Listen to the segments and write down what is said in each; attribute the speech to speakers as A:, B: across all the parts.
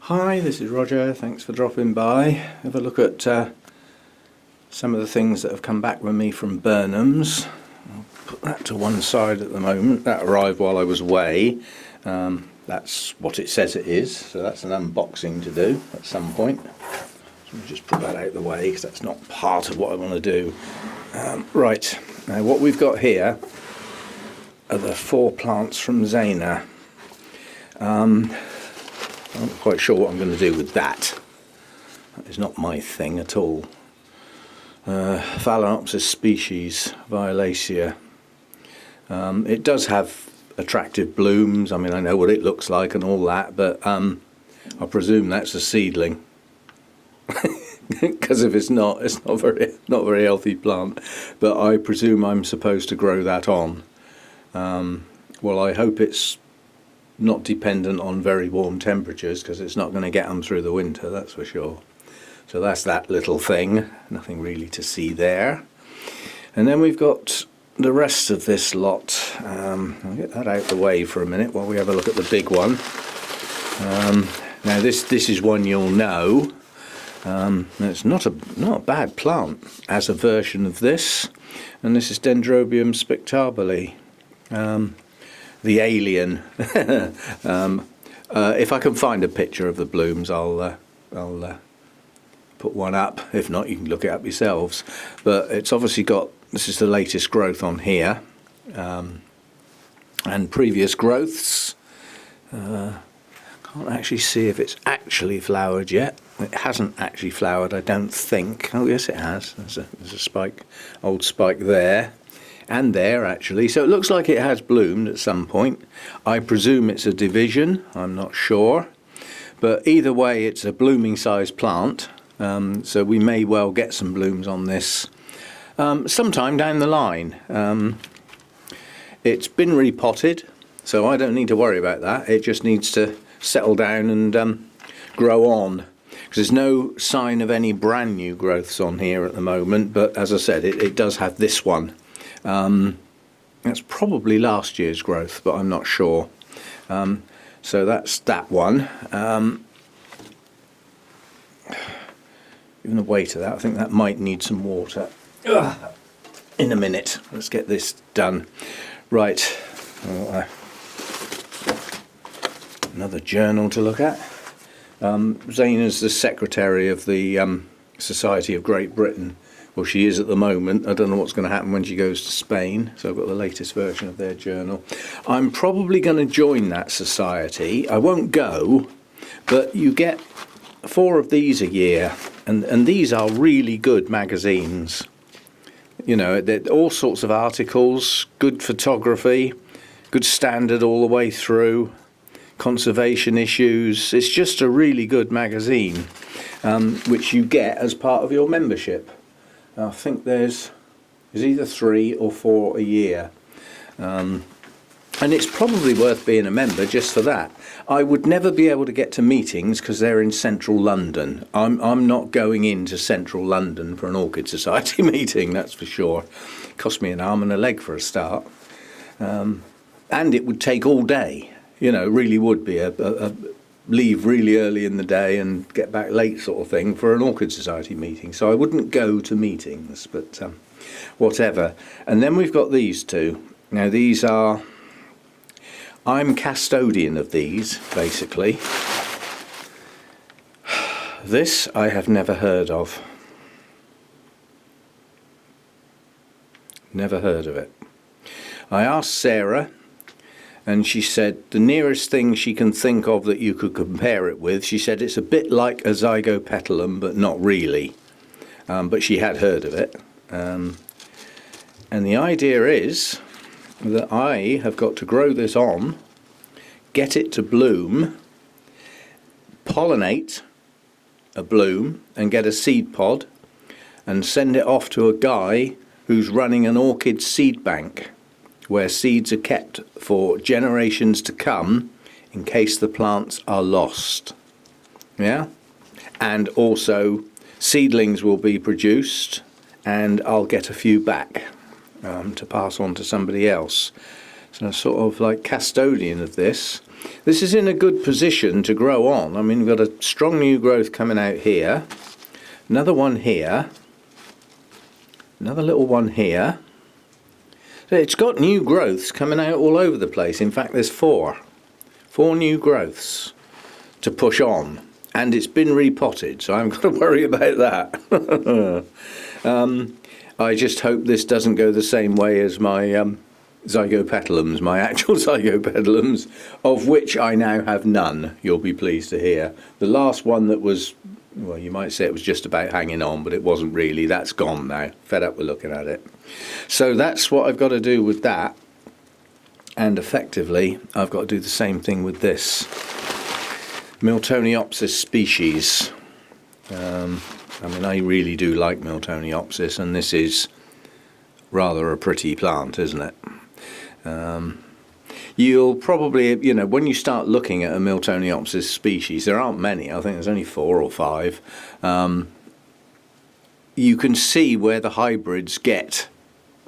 A: Hi, this is Roger. Thanks for dropping by. Have a look at some of the things that have come back with me from Burnham's. I'll put that to one side at the moment. That arrived while I was away. That's what it says it is, so that's an unboxing to do at some point. So I'll just put that out of the way because that's not part of what I want to do. Right, now what we've got here are the 4 plants from Zane. I'm not quite sure what I'm going to do with that. That is not my thing at all. Phalaenopsis species, Violacea. It does have attractive blooms. I mean, I know what it looks like and all that, but I presume that's a seedling. Because if it's not very healthy plant. But I presume I'm supposed to grow that on. Well, I hope it's not dependent on very warm temperatures, because it's not going to get them through the winter, that's for sure. So that's that little thing, nothing really to see there. And then we've got the rest of this lot. I'll get that out of the way for a minute while we have a look at the big one. Now this is one you'll know. It's not a bad plant as a version of this, and this is Dendrobium spectabile. The alien. If I can find a picture of the blooms, I'll put one up. If not, you can look it up yourselves. But it's obviously got, this is the latest growth on here, and previous growths. Can't actually see if it's actually flowered yet. It hasn't actually flowered, I don't think. Oh yes, it has. There's a spike, old spike there. And there actually, so it looks like it has bloomed at some point. I presume it's a division, I'm not sure, but either way it's a blooming sized plant, so we may well get some blooms on this sometime down the line. It's been repotted, so I don't need to worry about that. It just needs to settle down and grow on, because there's no sign of any brand new growths on here at the moment, but as I said, it does have this one. That's probably last year's growth, but I'm not sure. So that's that one. Even the weight of that, I think that might need some water. In a minute. Let's get this done. Right. Another journal to look at. Zane is the secretary of the Society of Great Britain. Well, she is at the moment. I don't know what's going to happen when she goes to Spain. So I've got the latest version of their journal. I'm probably going to join that society. I won't go, but you get 4 of these a year. And these are really good magazines. You know, they're all sorts of articles, good photography, good standard all the way through, conservation issues. It's just a really good magazine, which you get as part of your membership. I think there's either 3 or 4 a year, and it's probably worth being a member just for that. I would never be able to get to meetings because they're in central London. I'm not going into central London for an Orchid Society meeting, that's for sure. It cost me an arm and a leg for a start, and it would take all day. You know, really would be a leave really early in the day and get back late sort of thing for an Orchid Society meeting. So I wouldn't go to meetings, but whatever. And then we've got these 2. Now these are, I'm custodian of these, basically. This I have never heard of. Never heard of it. I asked Sarah, and she said the nearest thing she can think of that you could compare it with, she said it's a bit like a zygopetalum, but not really. But she had heard of it. And the idea is that I have got to grow this on, get it to bloom, pollinate a bloom and get a seed pod, and send it off to a guy who's running an orchid seed bank, where seeds are kept for generations to come in case the plants are lost. Yeah? And also seedlings will be produced, and I'll get a few back to pass on to somebody else. So I'm sort of like custodian of this. this is in a good position to grow on. I mean, we've got a strong new growth coming out here, another one here, another little one here. So it's got new growths coming out all over the place. In fact, there's four new growths to push on, and it's been repotted, so I haven't got to worry about that. I just hope this doesn't go the same way as my zygopetalums, my actual zygopetalums, of which I now have none, you'll be pleased to hear. The last one that was, well, you might say it was just about hanging on, but it wasn't really. That's gone now. Fed up with looking at it. So that's what I've got to do with that. And effectively, I've got to do the same thing with this Miltoniopsis species. I mean, I really do like Miltoniopsis, and this is rather a pretty plant, isn't it? You'll probably, you know, when you start looking at a Miltoniopsis species, there aren't many. I think there's only 4 or 5. You can see where the hybrids get,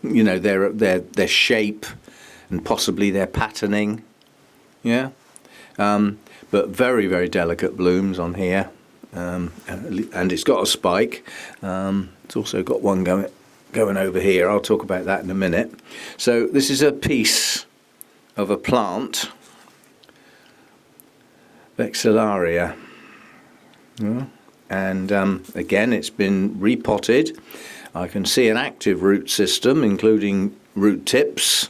A: you know, their shape and possibly their patterning. Yeah, but very, very delicate blooms on here, and it's got a spike. It's also got one going over here. I'll talk about that in a minute. So this is a piece of a plant, Vexillaria, and again, it's been repotted. I can see an active root system, including root tips.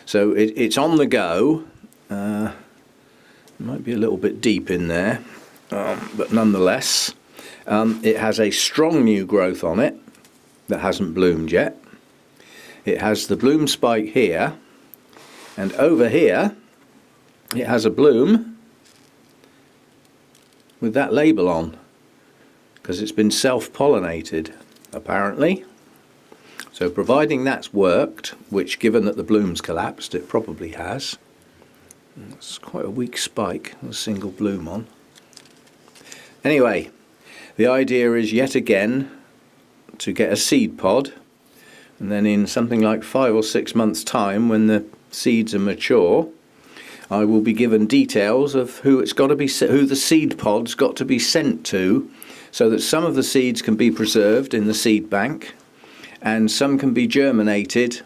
A: So it's on the go. Might be a little bit deep in there, but nonetheless, it has a strong new growth on it that hasn't bloomed yet. It has the bloom spike here, and over here it has a bloom with that label on, because it's been self-pollinated apparently. So providing that's worked, which given that the bloom's collapsed, it probably has. It's quite a weak spike, a single bloom on. Anyway, the idea is yet again to get a seed pod, and then in something like 5 or 6 months' time, when the seeds are mature, I will be given details of who the seed pod's got to be sent to, so that some of the seeds can be preserved in the seed bank, and some can be germinated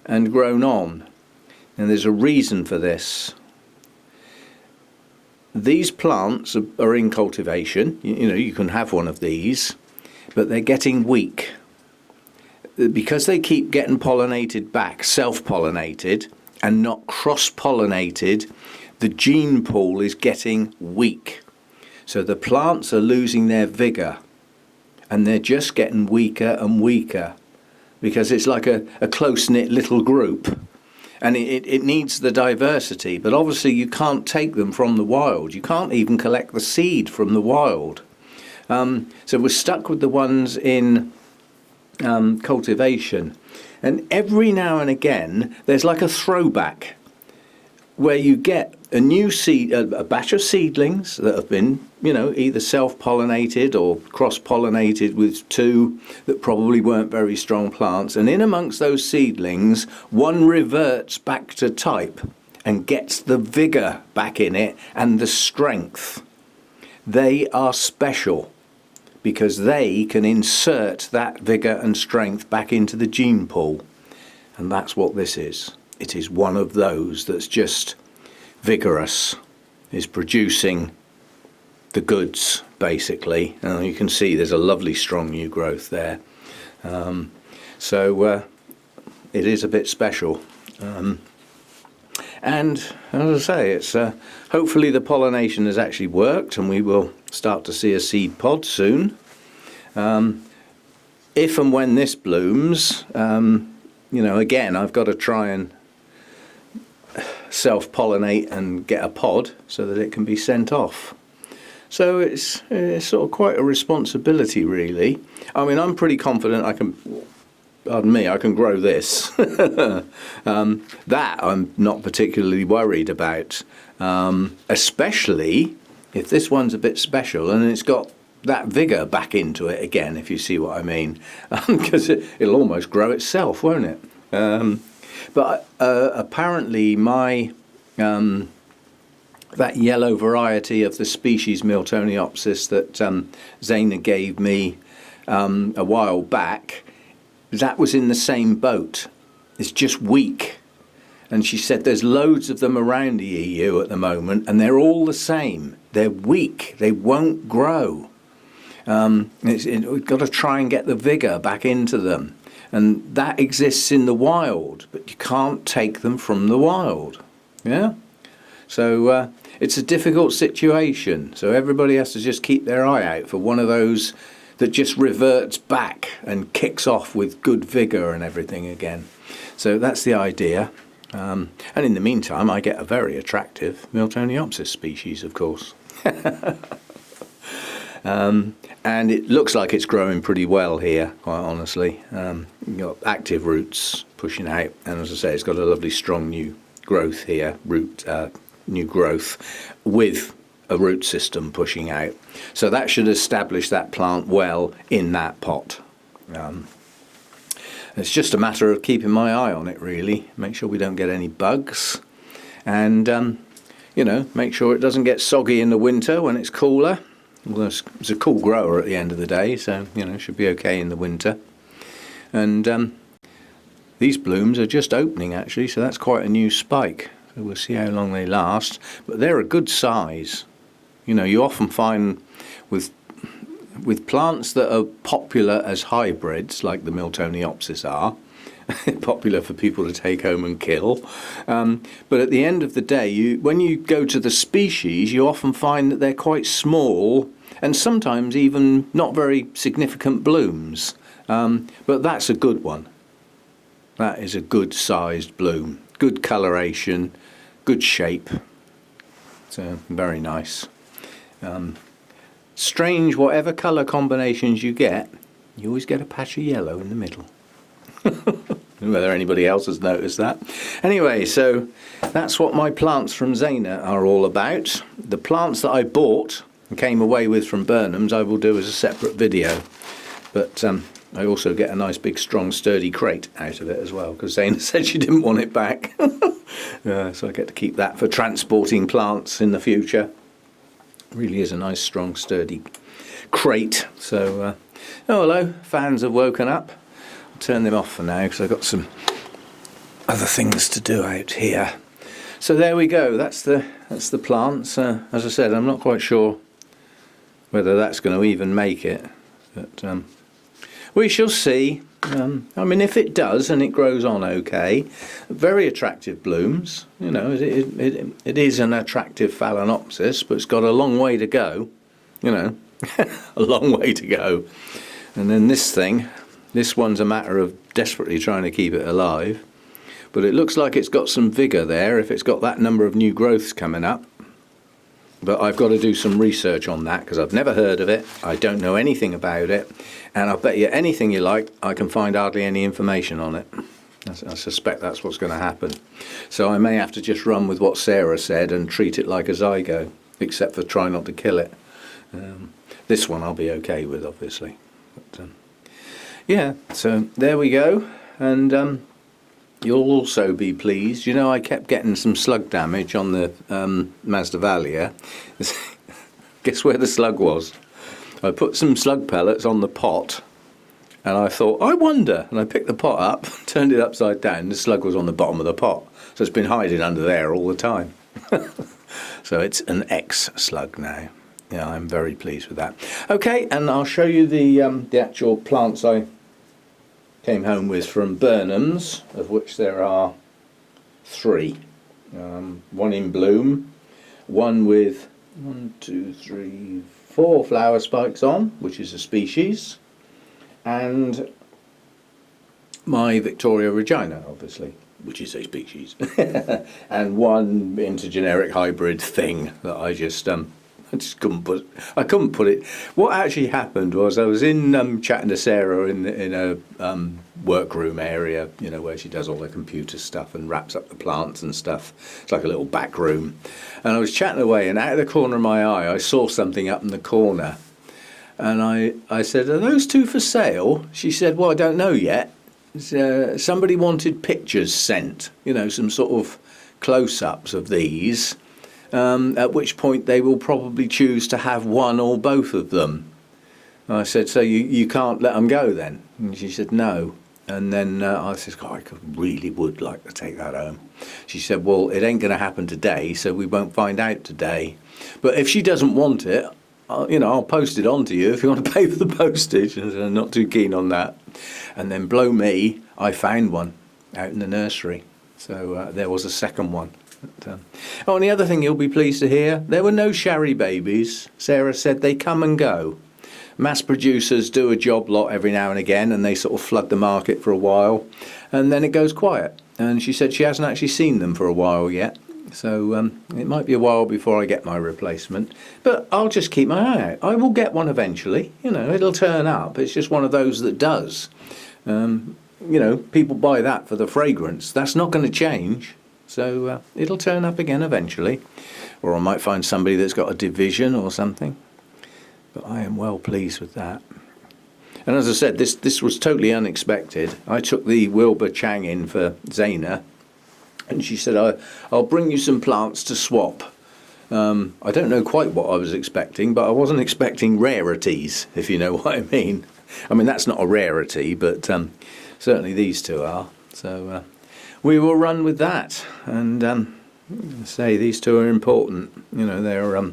A: and grown on. And there's a reason for this. These plants are in cultivation. You know, you can have one of these, but they're getting weak. Because they keep getting pollinated back, self-pollinated, and not cross-pollinated, the gene pool is getting weak. So the plants are losing their vigour, and they're just getting weaker and weaker, because it's like a close-knit little group. And it needs the diversity, but obviously you can't take them from the wild. You can't even collect the seed from the wild. So we're stuck with the ones in cultivation. And every now and again, there's like a throwback where you get a new seed, a batch of seedlings that have been, you know, either self-pollinated or cross-pollinated with 2 that probably weren't very strong plants. And in amongst those seedlings, one reverts back to type and gets the vigour back in it and the strength. They are special because they can insert that vigour and strength back into the gene pool. And that's what this is. It is one of those that's just vigorous, is producing the goods, basically. You can see there's a lovely strong new growth there. So it is a bit special. And as I say, it's hopefully the pollination has actually worked, and we will start to see a seed pod soon. If and when this blooms, you know, again, I've got to try and self-pollinate and get a pod so that it can be sent off. So it's sort of quite a responsibility, really. I mean, I'm pretty confident I can, pardon me, I can grow this. That I'm not particularly worried about, especially if this one's a bit special and it's got that vigour back into it again, if you see what I mean, because it'll almost grow itself, won't it? But apparently my that yellow variety of the species Miltoniopsis that Zane gave me a while back, that was in the same boat. It's just weak. And she said there's loads of them around the EU at the moment, and they're all the same. They're weak. They won't grow. We've got to try and get the vigour back into them. And that exists in the wild, but you can't take them from the wild. Yeah? So it's a difficult situation. So everybody has to just keep their eye out for one of those that just reverts back and kicks off with good vigour and everything again. So that's the idea. And in the meantime, I get a very attractive Miltoniopsis species, of course. And it looks like it's growing pretty well here, quite honestly. You've got active roots pushing out, and as I say, it's got a lovely strong new growth here, new growth with a root system pushing out. So that should establish that plant well in that pot. It's just a matter of keeping my eye on it, really. Make sure we don't get any bugs, and make sure it doesn't get soggy in the winter when it's cooler. Well, it's a cool grower at the end of the day, so it should be okay in the winter. And these blooms are just opening actually, so that's quite a new spike. So we'll see how long they last. But they're a good size. You often find with plants that are popular as hybrids, like the Miltoniopsis are, popular for people to take home and kill. But at the end of the day, when you go to the species, you often find that they're quite small and sometimes even not very significant blooms. But that's a good one. That is a good sized bloom. Good coloration, good shape. So very nice. Strange, whatever colour combinations you get, you always get a patch of yellow in the middle. Whether anybody else has noticed that. Anyway, so that's what my plants from Zane are all about. The plants that I bought and came away with from Burnham's I will do as a separate video. But I also get a nice big strong sturdy crate out of it as well, because Zane said she didn't want it back. So I get to keep that for transporting plants in the future. Really is a nice strong sturdy crate. So oh hello, fans have woken up. Turn them off for now because I've got some other things to do out here. So there we go. That's the plants. As I said, I'm not quite sure whether that's going to even make it, but we shall see. I mean, if it does and it grows on okay, very attractive blooms. It is an attractive phalaenopsis, but it's got a long way to go. A long way to go. And then this one's a matter of desperately trying to keep it alive. But it looks like it's got some vigour there if it's got that number of new growths coming up. But I've got to do some research on that because I've never heard of it. I don't know anything about it. And I'll bet you anything you like, I can find hardly any information on it. I suspect that's what's going to happen. So I may have to just run with what Sarah said and treat it like a zygo, except for try not to kill it. This one I'll be okay with, obviously. But, yeah, so there we go. And you'll also be pleased. I kept getting some slug damage on the Masdevallia. Guess where the slug was? I put some slug pellets on the pot, and I thought, I wonder. And I picked the pot up, turned it upside down, the slug was on the bottom of the pot. So it's been hiding under there all the time. So it's an ex-slug now. Yeah, I'm very pleased with that. Okay, and I'll show you the actual plants I came home with from Burnham's, of which there are 3. One in bloom, one with 4 flower spikes on, which is a species, and my Victoria Regina, obviously, which is a species, and one intergeneric hybrid thing that I couldn't put it. What actually happened was I was in chatting to Sarah in a workroom area, where she does all the computer stuff and wraps up the plants and stuff. It's like a little back room. And I was chatting away, and out of the corner of my eye, I saw something up in the corner. And I said, "Are those 2 for sale?" She said, "Well, I don't know yet. Somebody wanted pictures sent, some sort of close-ups of these. at which point they will probably choose to have one or both of them. And I said, so you can't let them go then? And she said, no. And then I said, oh, I really would like to take that home. She said, well, it ain't going to happen today, so we won't find out today. But if she doesn't want it, I'll post it on to you if you want to pay for the postage. And I'm not too keen on that. And then blow me, I found one out in the nursery. So there was a second one. But, and the other thing you'll be pleased to hear, there were no Sharry babies. Sarah said they come and go. Mass producers do a job lot every now and again, and they sort of flood the market for a while, and then it goes quiet. And she said she hasn't actually seen them for a while yet, so it might be a while before I get my replacement. But I'll just keep my eye out. I will get one eventually. It'll turn up. It's just one of those that does. People buy that for the fragrance. That's not going to change. So it'll turn up again eventually. Or I might find somebody that's got a division or something. But I am well pleased with that. And as I said, this was totally unexpected. I took the Wilbur Chang in for Zana, and she said, I'll bring you some plants to swap. I don't know quite what I was expecting, but I wasn't expecting rarities, if you know what I mean. I mean, that's not a rarity, but certainly these two are. So we will run with that. And say these two are important. They're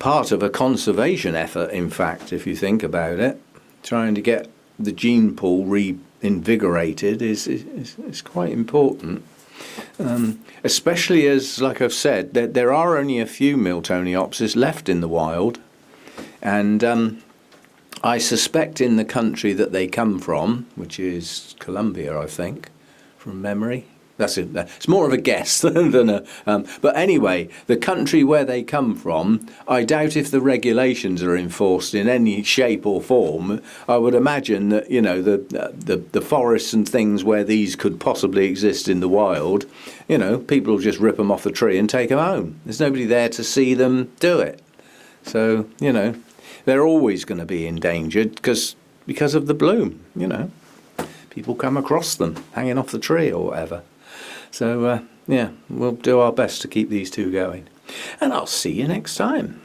A: part of a conservation effort, in fact, if you think about it. Trying to get the gene pool reinvigorated is quite important. Especially as, like I've said, there are only a few Miltoniopsis left in the wild. And I suspect in the country that they come from, which is Colombia, I think, from memory. That's it. It's more of a guess than a. But anyway, the country where they come from, I doubt if the regulations are enforced in any shape or form. I would imagine that the forests and things where these could possibly exist in the wild, people will just rip them off the tree and take them home. There's nobody there to see them do it. So they're always going to be endangered because of the bloom. People come across them hanging off the tree or whatever. So, we'll do our best to keep these two going. And I'll see you next time.